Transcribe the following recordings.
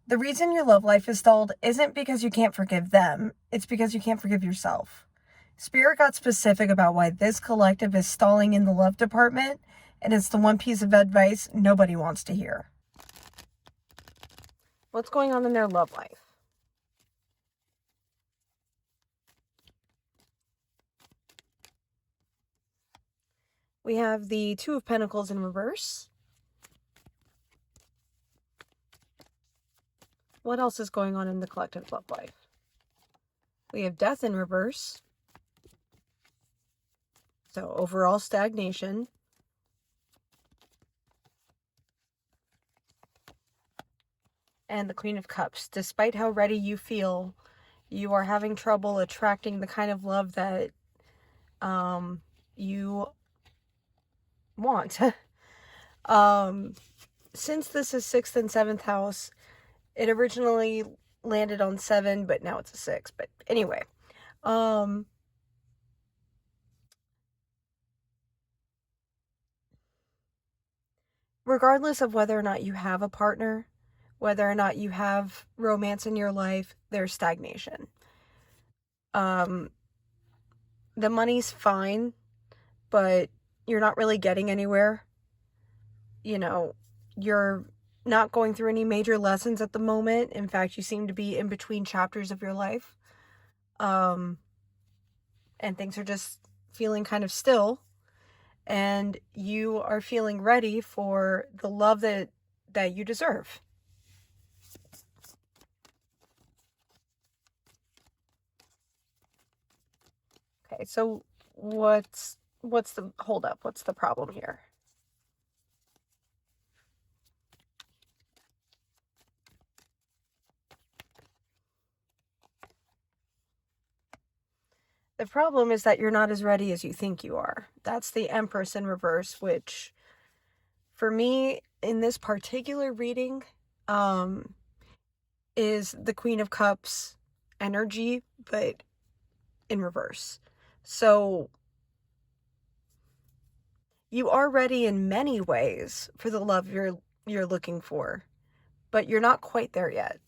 The reason your love life is stalled isn't because you can't forgive them. It's because you can't forgive yourself. Spirit got specific about why this collective is stalling in the love department, and it's the one piece of advice nobody wants to hear. What's going on in their love life? We have the Two of Pentacles in reverse. What else is going on in the collective love life? We have Death in reverse. So overall stagnation. And the Queen of Cups. Despite how ready you feel, you are having trouble attracting the kind of love that you want. Since this is 6th and 7th house, it originally landed on 7, but now it's a 6. But anyway, regardless of whether or not you have a partner, whether or not you have romance in your life, there's stagnation. The money's fine, but you're not really getting anywhere. You know, you're not going through any major lessons at the moment. In fact, you seem to be in between chapters of your life. And things are just feeling kind of still. And you are feeling ready for the love that you deserve. Okay, so what's the holdup? What's the problem here? The problem is that you're not as ready as you think you are. That's the Empress in reverse, which for me in this particular reading is the Queen of Cups energy, but in reverse. So you are ready in many ways for the love you're looking for, but you're not quite there yet.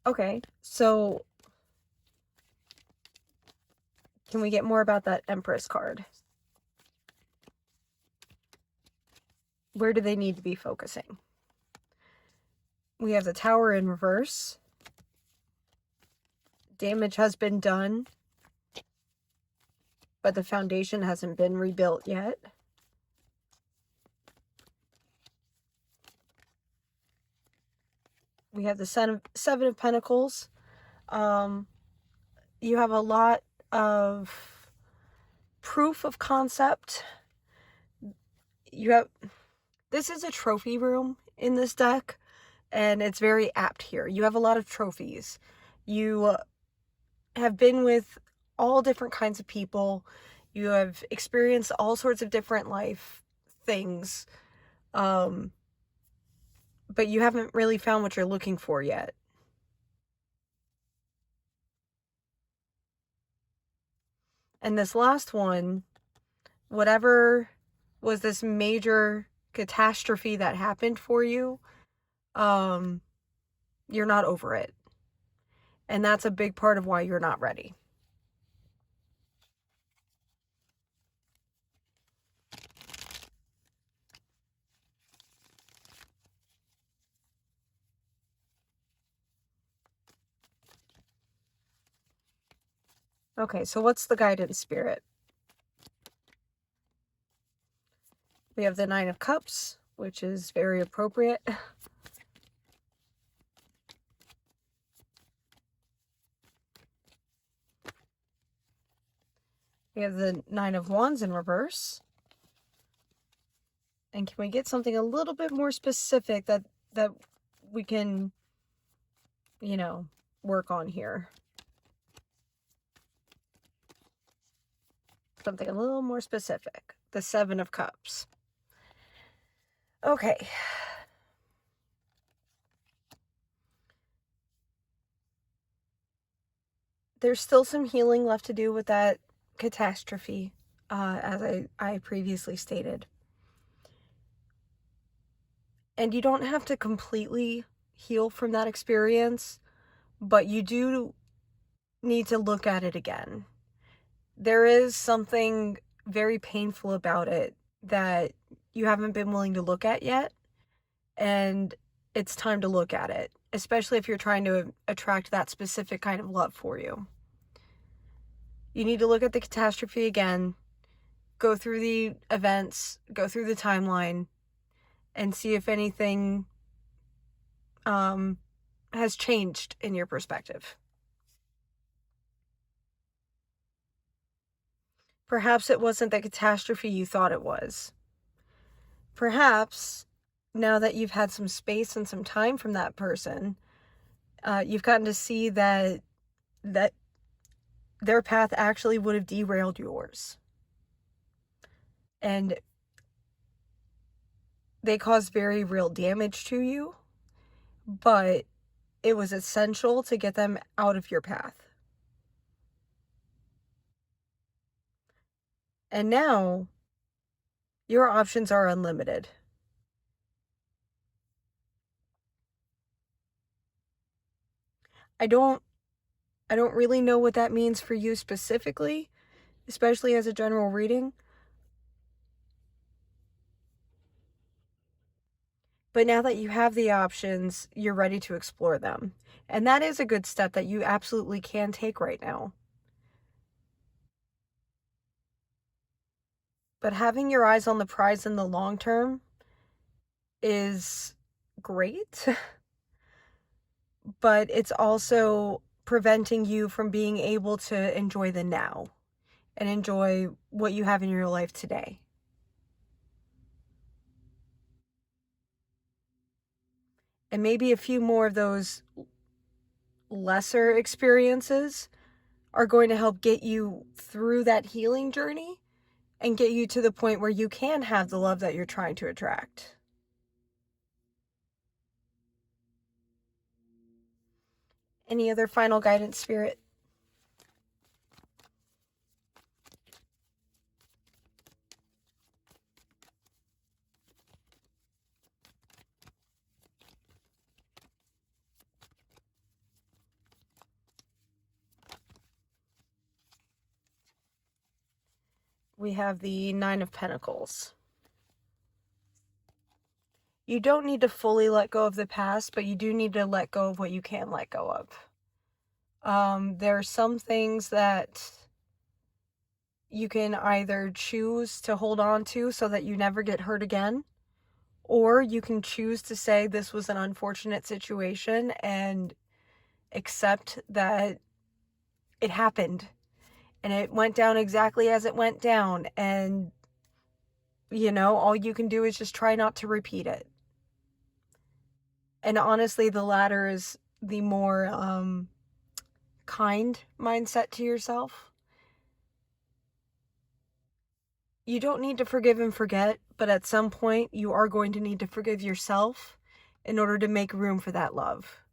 Okay, so can we get more about that Empress card? Where do they need to be focusing? We have the Tower in reverse. Damage has been done, but the foundation hasn't been rebuilt yet. We have the Seven of Pentacles. You have a lot of proof of concept. This is a trophy room in this deck, and it's very apt here. You have a lot of trophies. You have been with all different kinds of people. You have experienced all sorts of different life things. But you haven't really found what you're looking for yet. And this last one, whatever was this major catastrophe that happened for you, you're not over it. And that's a big part of why you're not ready. Okay, so what's the guidance spirit? We have the Nine of Cups, which is very appropriate. We have the Nine of Wands in reverse. And can we get something a little bit more specific that we can, work on here? Something a little more specific. The Seven of Cups. Okay. there's still some healing left to do with that catastrophe, as I previously stated. And you don't have to completely heal from that experience, but you do need to look at it again. There is something very painful about it that you haven't been willing to look at yet, and it's time to look at it, especially if you're trying to attract that specific kind of love for you. You need to look at the catastrophe again, go through the events, go through the timeline, and see if anything has changed in your perspective. Perhaps it wasn't the catastrophe you thought it was. Perhaps, now that you've had some space and some time from that person, you've gotten to see that their path actually would have derailed yours. And they caused very real damage to you, but it was essential to get them out of your path. And now, your options are unlimited. I don't really know what that means for you specifically, especially as a general reading. But now that you have the options, you're ready to explore them. And that is a good step that you absolutely can take right now. But having your eyes on the prize in the long term is great. But it's also preventing you from being able to enjoy the now and enjoy what you have in your life today. And maybe a few more of those lesser experiences are going to help get you through that healing journey and get you to the point where you can have the love that you're trying to attract. Any other final guidance, Spirit? We have the Nine of Pentacles. You don't need to fully let go of the past, but you do need to let go of what you can let go of. There are some things that you can either choose to hold on to so that you never get hurt again, or you can choose to say this was an unfortunate situation and accept that it happened and it went down exactly as it went down, and all you can do is just try not to repeat it. And honestly, the latter is the more kind mindset to yourself. You don't need to forgive and forget, but at some point you are going to need to forgive yourself in order to make room for that love.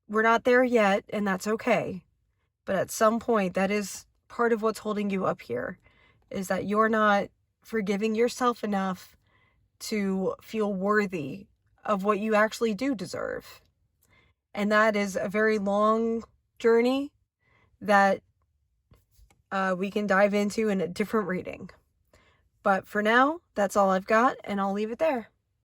We're not there yet, and that's okay. But at some point, that is part of what's holding you up here, is that you're not forgiving yourself enough to feel worthy of what you actually do deserve. And that is a very long journey that we can dive into in a different reading. But for now, that's all I've got, and I'll leave it there.